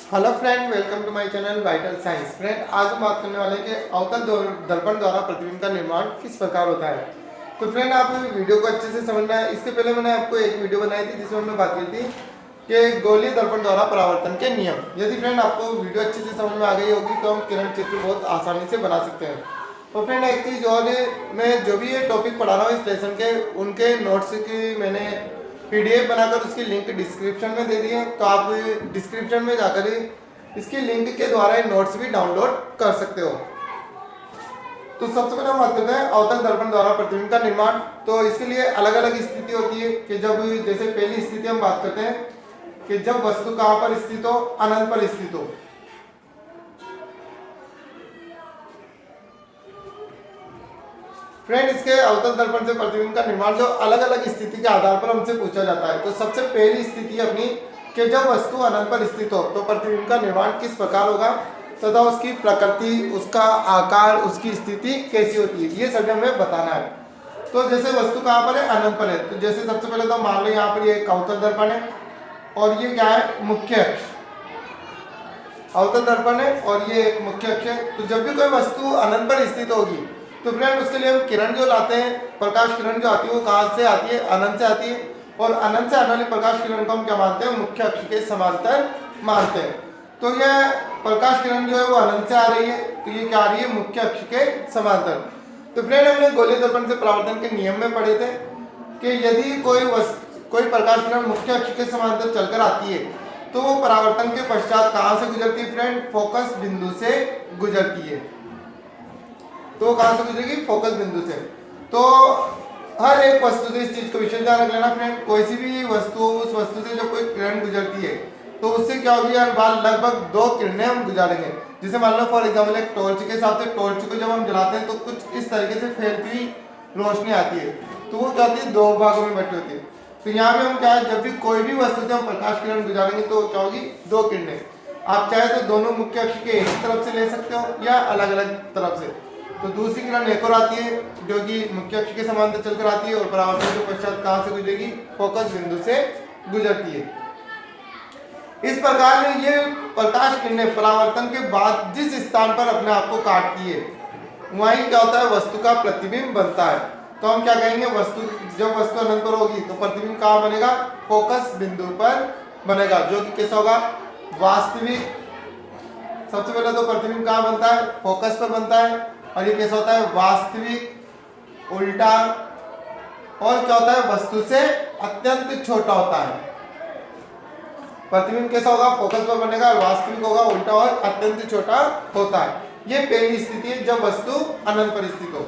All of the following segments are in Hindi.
Hello friend, welcome to my channel vital science. Friend, आज हम बात करने वाले हैं कि अवतल दर्पण द्वारा प्रतिबिंब का निर्माण किस प्रकार होता है। तो फ्रेंड, आप वीडियो को अच्छे से समझना है। इसके पहले मैंने आपको एक वीडियो बनाई थी जिसमें हमने बात की थी कि गोलीय दर्पण द्वारा परावर्तन के नियम। यदि फ्रेंड आपको वीडियो अच्छे से समझ में आ गई होगी तो हम किरण चित्र बहुत आसानी से बना सकते हैं। तो फ्रेंड, एक चीज़ और, मैं जो भी ये टॉपिक पढ़ा रहा हूँ इस लेसन के, उनके नोट्स की मैंने पीडीएफ बनाकर उसकी लिंक डिस्क्रिप्शन में दे दी है। तो आप डिस्क्रिप्शन में जाकर इसकी लिंक के द्वारा ये नोट्स भी डाउनलोड कर सकते हो। तो सबसे पहले हम बात करते हैं अवतल दर्पण द्वारा प्रतिबिंब का निर्माण। तो इसके लिए अलग अलग स्थिति होती है कि जब, जैसे पहली स्थिति हम बात करते हैं कि जब वस्तु कहां पर स्थित हो, अनंत पर स्थित हो। फ्रेंड, इसके अवतल दर्पण से प्रतिबिंब का निर्माण जो अलग अलग स्थिति के आधार पर हमसे पूछा जाता है। तो सबसे पहली स्थिति अपनी कि जब वस्तु अनंत पर स्थित हो तो प्रतिबिंब का निर्माण किस प्रकार होगा तथा उसकी प्रकृति, उसका आकार, उसकी स्थिति कैसी होती है, ये सभी हमें बताना है। तो जैसे वस्तु कहाँ पर है, अनंत पर है। तो जैसे सबसे पहले तो मान लो यहाँ पर ये एक अवतल दर्पण है और ये क्या है, मुख्य अक्ष। अवतल दर्पण है और ये एक मुख्य अक्ष है। तो जब भी कोई वस्तु अनंत पर स्थित होगी तो फ्रेंड उसके लिए हम किरण जो लाते हैं, प्रकाश किरण जो आती है वो कहाँ से आती है, अनंत से आती है। और अनंत से आने वाली प्रकाश किरण को हम क्या मानते हैं, मुख्य अक्ष के समांतर मानते हैं। तो यह प्रकाश किरण जो है वो अनंत से आ रही है, तो ये क्या आ रही है, मुख्य अक्ष के समांतर। तो फ्रेंड, हमने गोलीय दर्पण से परावर्तन के नियम में पढ़े थे कि यदि कोई प्रकाश किरण मुख्य अक्ष के समांतर चलकर आती है तो वो परावर्तन के पश्चात कहाँ से गुजरती है फ्रेंड, फोकस बिंदु से गुजरती है। तो कहां से गुजरेगी, फोकस बिंदु से। तो हर एक वस्तु से इस चीज को विशेष ध्यान रख लेना फ्रेंड, कोई सी भी वस्तु, उस वस्तु से जब कोई किरण गुजरती है तो उससे क्या होगी, हर बार लगभग 2 किरणें हम गुजारेंगे। जैसे मान लो फॉर एग्जाम्पल एक टॉर्च के हिसाब से, टॉर्च को जब हम जलाते हैं तो कुछ इस तरीके से फैलती हुई रोशनी आती है, तो वो क्या होती है, 2 भागों में बटी होती है। तो यहाँ पे हम क्या है, जब भी कोई भी वस्तु से हम प्रकाश किरण गुजारेंगे तो क्या होगी, 2 किरणें। आप चाहे तो दोनों मुख्य अक्ष के एक तरफ से ले सकते हो या अलग अलग तरफ से। तो दूसरी किरण एक और आती है जो कि मुख्य अक्ष के समांतर चलकर आती है और परावर्तन के पश्चात कहां से गुजरेगी, फोकस बिंदु से गुजरती है। इस प्रकार ये प्रकाश किरणें परावर्तन के बाद जिस स्थान पर अपने आप को काटती है वहीं क्या होता है, वस्तु का प्रतिबिंब बनता है। तो हम क्या कहेंगे, जब वस्तु अनंत पर होगी तो प्रतिबिंब कहाँ बनेगा, फोकस बिंदु पर बनेगा, जो कि कैसा होगा, वास्तविक। सबसे पहले तो प्रतिबिंब कहाँ बनता है, फोकस पर बनता है, और ये कैसा होता है, वास्तविक, उल्टा, और क्या होता है, वस्तु से अत्यंत छोटा होता है। प्रतिबिंब कैसा होगा, फोकस पर बनेगा, वास्तविक होगा, उल्टा और अत्यंत छोटा होता है। ये पहली स्थिति है जब वस्तु अनंत पर स्थित हो।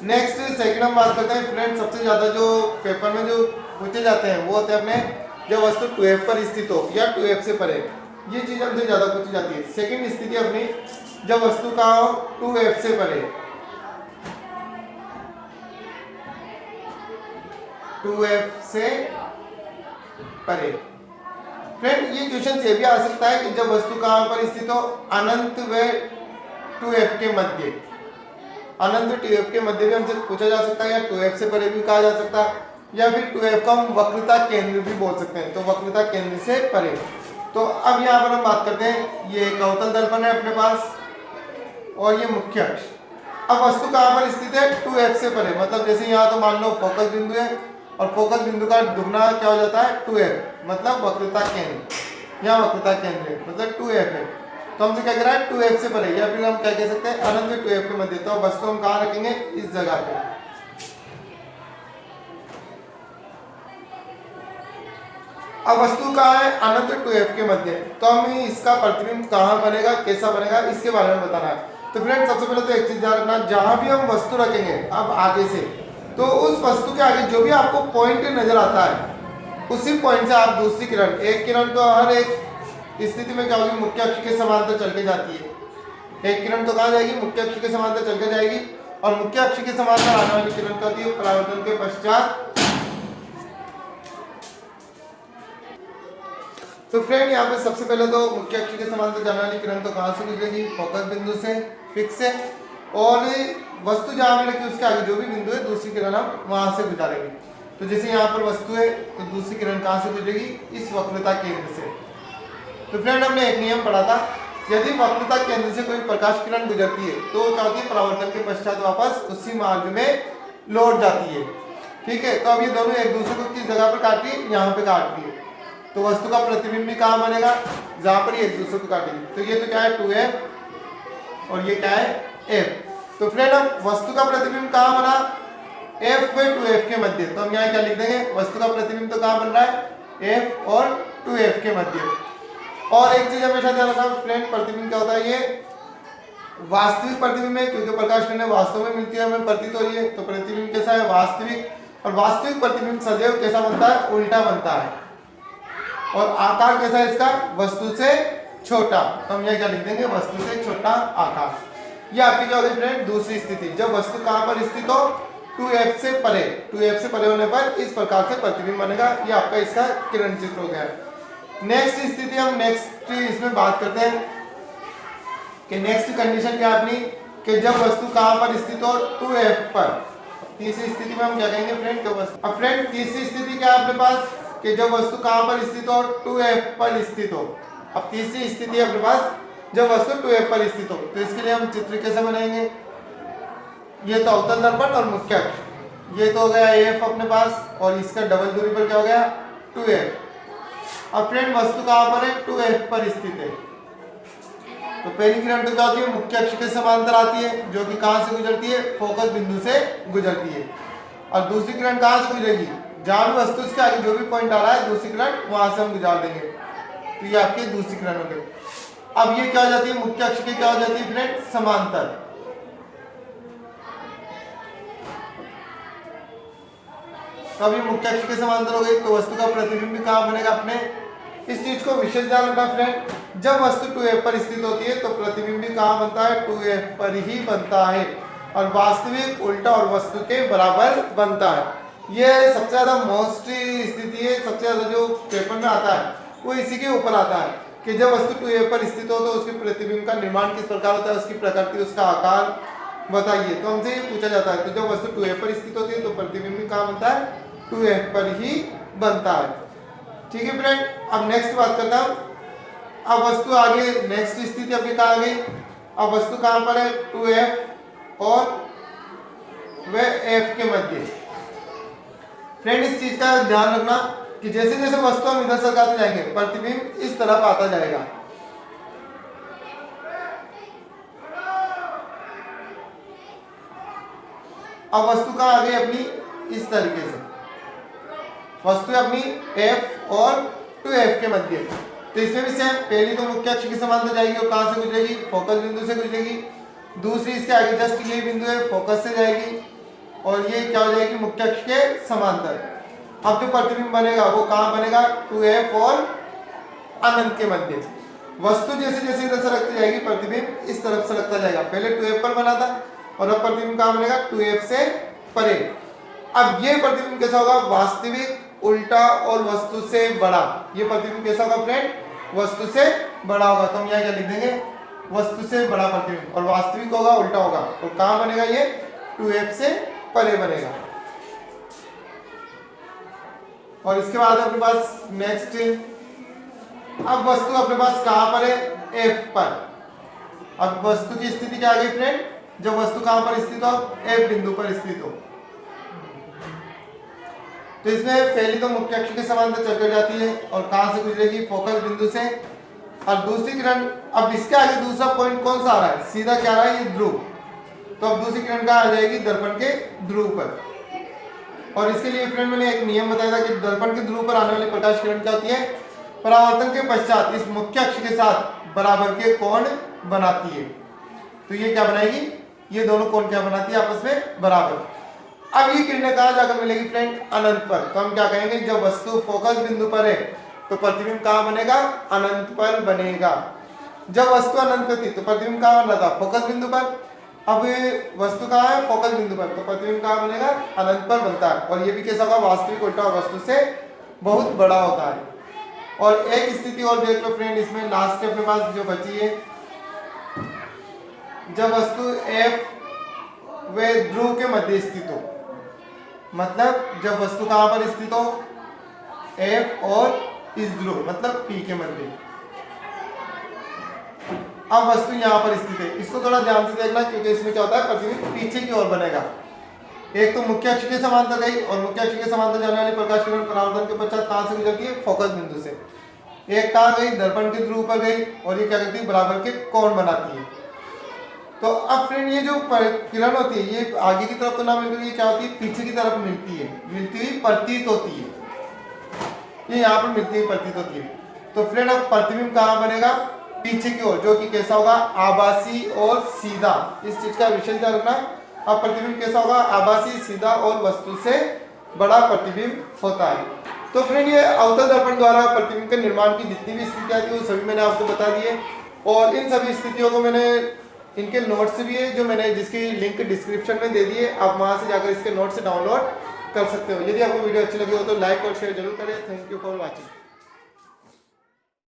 नेक्स्ट सेकंड हम बात करते हैं फ्रेंड, सबसे ज्यादा जो पेपर में जो पूछे जाते हैं वो होते हैं अपने, जब वस्तु 2f पर स्थित हो या 2f से परे, ये चीज हमसे ज्यादा पूछी जाती है। सेकंड स्थिति अपनी, जब वस्तु का 2f से परे, 2f से परे। फ्रेंड, ये क्वेश्चन ये भी आ सकता है कि जब वस्तु कहां पर स्थित हो, अनंत व 2f के मध्य, अनंत 2f के मध्य भी हमसे पूछा जा सकता है, या 2f से परे भी कहा जा सकता है, या फिर 2f को हम वक्रता केंद्र भी बोल सकते हैं। तो वक्रता केंद्र से परे। तो अब यहाँ पर हम बात करते हैं, ये एक अवतल दर्पण है अपने पास और ये मुख्य अक्ष। अब वस्तु कहां पर स्थित है, 2f से परे, मतलब जैसे यहाँ तो मान लो फोकस बिंदु है और फोकस बिंदु का दुगना क्या हो जाता है, 2f, मतलब वक्रता केंद्र। यहाँ वक्रता केंद्र है मतलब 2f है, तो हमसे क्या कह रहा है, 2f से परे, या फिर हम क्या कह सकते हैं, अनंत 2f के मध्य। तो वस्तु हम कहाँ रखेंगे, इस जगह पे। अब वस्तु कहाँ है, अनंत 2f के मध्य, तो हमें इसका प्रतिबिंब कहाँ बनेगा, कैसा बनेगा, इसके बारे में बताना है। तो फ्रेंड, सबसे पहले तो एक चीज ध्यान रखना, जहां भी हम वस्तु रखेंगे अब आगे से, तो उस वस्तु के आगे जो भी आपको पॉइंट नजर आता है उसी पॉइंट से आप दूसरी किरण, एक किरण तो हर एक स्थिति में क्या होगी, मुख्य अक्ष के समांतर चल के जाती है। एक किरण तो कहाँ जाएगी, मुख्य अक्ष के समांतर चल के जाएगी, और मुख्य अक्ष के समांतर आने वाली किरण क्या होती है, परावर्तन के पश्चात। तो फ्रेंड, यहाँ पे सबसे पहले तो मुख्य अक्ष के समांतर जाने वाली किरण तो कहाँ से गुजरेगी, फोकस बिंदु से, फिक्स है, और वस्तु जहां भी रखी उसके आगे जो भी बिंदु है दूसरी किरण हम वहां से गुजारेंगे। तो जैसे यहाँ पर वस्तु है तो दूसरी किरण कहां से गुजरेगी, इस वक्रता केंद्र से। तो फ्रेंड हमने एक नियम पढ़ा था, यदि वक्रता केंद्र से कोई प्रकाश किरण गुजरती है तो क्या होती है, परावर्तन के पश्चात वापस उसी मार्ग में लौट जाती है। ठीक है, तो अब ये दोनों एक दूसरे को किस जगह पर काट रही है, यहाँ पे काट रही है, तो वस्तु का प्रतिबिंब भी कहाँ बनेगा, जहां पर ये एक दूसरे को काटेगी। तो ये तो क्या है 2f और ये क्या है f। तो फ्रेंड अब वस्तु का प्रतिबिंब कहाँ बना, f व 2f के मध्य। तो हम यहाँ क्या लिख देंगे, वस्तु का प्रतिबिंब तो कहाँ बन रहा है, f और 2f के मध्य। और एक चीज हमेशा ध्यान रखना फ्रेंड, प्रतिबिंब क्या होता है, ये वास्तविक प्रतिबिंब है, क्योंकि प्रकाश किरणें वास्तव में मिलती है, हमें प्रतीत हो रही है। तो प्रतिबिंब कैसा है, वास्तविक। और वास्तविक प्रतिबिंब सदैव कैसा बनता है, उल्टा बनता है। और आकार कैसा है इसका, वस्तु से छोटा। तो हम यहाँ क्या लिख देंगे, वस्तु से छोटा आकार। ये आपकी क्या होगी फ्रेंड, दूसरी स्थिति, जब वस्तु कहाँ पर स्थित हो, 2f से परे। 2f से परे होने पर इस प्रकार से प्रतिबिंब बनेगा। ये आपका इसका किरण चित्र हो गया। नेक्स्ट स्थिति हम नेक्स्ट इसमें बात करते हैं कि नेक्स्ट कंडीशन क्या है अपनी, कि जब वस्तु कहाँ पर स्थित हो, 2f पर। तीसरी स्थिति में हम क्या कहेंगे फ्रेंड, तो वस्तु। अब फ्रेंड तीसरी स्थिति क्या है अपने पास, कि जब वस्तु कहाँ पर स्थित हो, 2f पर स्थित हो। अब तीसरी स्थिति अपने पास जब वस्तु 2f पर स्थित हो, तो इसके लिए हम चित्र कैसे बनाएंगे, ये तो अवतल दर्पण और मुख्य अक्ष, ये तो हो गया AF अपने पास, और इसका डबल दूरी पर क्या हो गया 2f। अब फ्रेंड वस्तु कहाँ पर है, 2f पर स्थित है। तो पहली किरण तो क्या होती है, मुख्य अक्ष के समांतर आती है, जो कि कहाँ से गुजरती है, फोकस बिंदु से गुजरती है। और दूसरी किरण कहाँ से गुजरेगी, जहां भी वस्तु इसके आगे जो भी पॉइंट आ रहा है, दूसरी किरण वहां से हम गुजार देंगे। तो ये आपकी दूसरी किरण हो गई। अब ये क्या हो जाती है, मुख्य अक्ष की क्या हो जाती है फ्रेंड, समांतर। तो अभी मुख्य अक्ष के समांतर हो गई, तो वस्तु का प्रतिबिंब कहाँ बनेगा अपने, इस चीज को विशेष ध्यान रखना फ्रेंड। जब वस्तु 2f पर स्थित होती है तो प्रतिबिंब कहाँ बनता है, 2f पर ही बनता है, और वास्तविक उल्टा और वस्तु के बराबर बनता है। ये सबसे ज्यादा मोस्ट स्थिति है, सबसे ज्यादा जो पेपर में आता है वो इसी के ऊपर आता है, कि जब वस्तु 2f पर स्थित हो तो उसके प्रतिबिंब का निर्माण किस प्रकार होता है, उसकी प्रकृति, उसका आकार बताइए। तो हमसे ये पूछा जाता है, तो जब वस्तु 2f पर स्थित होती है तो प्रतिबिंब कहाँ बनता है, 2f पर ही बनता है। ठीक है फ्रेंड, अब नेक्स्ट बात करता हूँ। अब वस्तु आगे नेक्स्ट स्थिति अपनी कहाँ आ गई, अब वस्तु कहाँ पर है, 2f और वह f के मध्य। फ्रेंड इस चीज का ध्यान रखना कि जैसे जैसे वस्तु हम इधर सरकाते जाएंगे, प्रतिबिंब इस तरफ आता जाएगा। अब वस्तु कहाँ आ गई अपनी, इस तरीके से वस्तु अपनी f और 2f के मध्य। तो इसमें भी सेम, पहली तो मुख्य अक्ष के समांतर जाएगी और कहां से गुजरेगी, फोकस बिंदु से गुजरेगी। दूसरी इसके आगे जस्ट ये बिंदु है, फोकस से जाएगी, और ये क्या हो जाएगी, मुख्य अक्ष के समांतर। अब जो प्रतिबिंब बनेगा वो कहां बनेगा, 2f और अनंत के मध्य। वस्तु जैसे जैसे इधर सरकती जाएगी, प्रतिबिंब इस तरफ सरकता जाएगा। पहले 2f पर बना था और अब प्रतिबिंब कहां बनेगा, 2f से परे। अब ये प्रतिबिंब कैसा होगा, वास्तविक, उल्टा और वस्तु से बड़ा। ये प्रतिबिंब कैसा होगा फ्रेंड, वस्तु से बड़ा होगा। तो हम यहाँ क्या लिख देंगे, वस्तु से बड़ा प्रतिबिंब, और वास्तविक होगा, उल्टा होगा। तो कहां बनेगा, ये 2f से परे बनेगा। और इसके बाद अपने पास नेक्स्ट, अब वस्तु अपने पास कहां पर है, f पर। अब वस्तु की स्थिति क्या आ गई फ्रेंड, जब वस्तु कहां पर स्थित हो, f बिंदु पर स्थित हो। तो इसमें पहली तो मुख्य अक्ष के समांतर चलकर जाती है और कहां से गुजरेगी, फोकस बिंदु से। और दूसरी किरण, अब इसके आगे दूसरा पॉइंट कौन सा आ रहा है, सीधा क्या आ रहा है, ये ध्रुव। तो अब दूसरी किरण कहां आ जाएगी, दर्पण के ध्रुव पर। और इसके लिए फ्रेंड मैंने एक नियम बताया था कि दर्पण के ध्रुव पर आने वाली प्रकाश किरण क्या होती है, परावर्तन के पश्चात इस मुख्य अक्ष के साथ बराबर के कोण बनाती है। तो ये क्या बनाएगी, ये दोनों कोण क्या बनाती है, आपस में बराबर। अब ये किरणें कहां जाकर मिलेगी फ्रेंड, अनंत पर। तो हम क्या कहेंगे, जब वस्तु फोकस बिंदु पर है तो प्रतिबिंब कहां बनेगा, अनंत पर बनेगा। जब वस्तु अनंत पर थी तो प्रतिबिंब कहां बन रहा था, फोकस बिंदु पर। अब वस्तु कहां है, फोकस बिंदु पर, तो प्रतिबिंब कहां बनेगा, अनंत पर बनता है। और ये भी कैसा होगा, वास्तविक, उल्टा और वस्तु से बहुत बड़ा होता है। और एक स्थिति और देख लो फ्रेंड, इसमें लास्ट अपने पास जो बची है, जब वस्तु f व ध्रुव के मध्य स्थित हो। मतलब जब वस्तु कहां पर स्थित हो, f और इस ध्रुव मतलब P के मध्य। अब वस्तु यहाँ पर स्थित है, इसको थोड़ा ध्यान से देखना क्योंकि इसमें क्या होता है प्रतिबिंब पीछे की ओर बनेगा। एक तो मुख्य अक्ष के समांतर गई और मुख्य अक्ष के समांतर जाने वाली प्रकाश किरण परावर्तन के पश्चात कहां से गुजरती है, फोकस बिंदु से। एक तार गई दर्पण के ध्रुव पर गई और ये क्या करती है बराबर के कोण बनाती है। तो अब फ्रेंड ये जो किरण होती है ये आगे की तरफ तो ना मिलकर ये क्या होती है पीछे की तरफ मिलती है, मिलती हुई प्रतीत होती है, ये यहाँ पर मिलती हुई प्रतीत होती है। तो फ्रेंड अब प्रतिबिंब कहाँ बनेगा, पीछे की ओर, जो कि कैसा होगा आभासी और सीधा। इस चीज का विशेष ध्यान रखना। अब प्रतिबिंब कैसा होगा आभासी, सीधा और वस्तु से बड़ा प्रतिबिंब होता है। तो फ्रेंड ये अवतल दर्पण द्वारा प्रतिबिंब के निर्माण की जितनी भी स्थितियां थी वो सभी मैंने आपको बता दी है और इन सभी स्थितियों को मैंने इनके नोट्स भी है जो मैंने जिसकी लिंक डिस्क्रिप्शन में दे दी है, आप वहां से जाकर इसके नोट्स डाउनलोड कर सकते हो। यदि आपको वीडियो अच्छी लगी हो तो लाइक और शेयर जरूर करें। Thank you for watching.